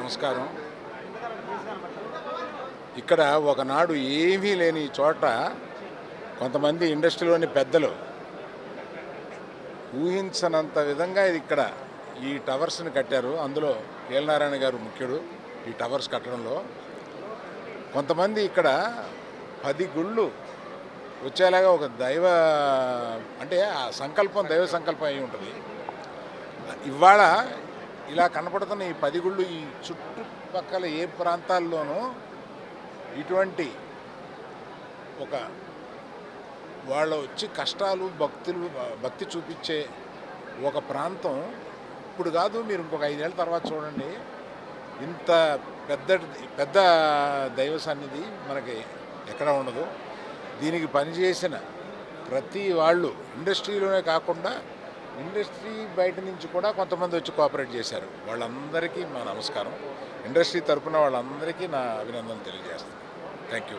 నమస్కారం. ఇక్కడ ఒకనాడు ఏమీ లేని చోట కొంతమంది ఇండస్ట్రీలోని పెద్దలు ఊహించనంత విధంగా ఇది ఇక్కడ ఈ టవర్స్ని కట్టారు. అందులో ఏలనారాయణ గారు ముఖ్యుడు ఈ టవర్స్ కట్టడంలో. కొంతమంది ఇక్కడ 10 గుళ్ళు వచ్చేలాగా ఒక అంటే ఆ సంకల్పం దైవ సంకల్పం అయి ఉంటుంది. ఇవాళ ఇలా కనపడుతున్న ఈ 10 గుళ్ళు ఈ చుట్టుపక్కల ఏ ప్రాంతాల్లోనూ ఇటువంటి ఒక వాళ్ళు వచ్చి కష్టాలు భక్తి చూపించే ఒక ప్రాంతం ఇప్పుడు కాదు, మీరు ఇంకొక 5 ఏళ్ళ తర్వాత చూడండి, ఇంత పెద్ద దైవ సన్నిధి మనకి ఎక్కడ ఉండదు. దీనికి పనిచేసిన ప్రతి వాళ్ళు ఇండస్ట్రీలోనే కాకుండా ఇండస్ట్రీ బయట నుంచి కూడా కొంతమంది వచ్చి కోఆపరేట్ చేశారు. వాళ్ళందరికీ మా నమస్కారం. ఇండస్ట్రీ తరఫున వాళ్ళందరికీ నా అభినందనలు తెలియజేస్తాను. Thank you.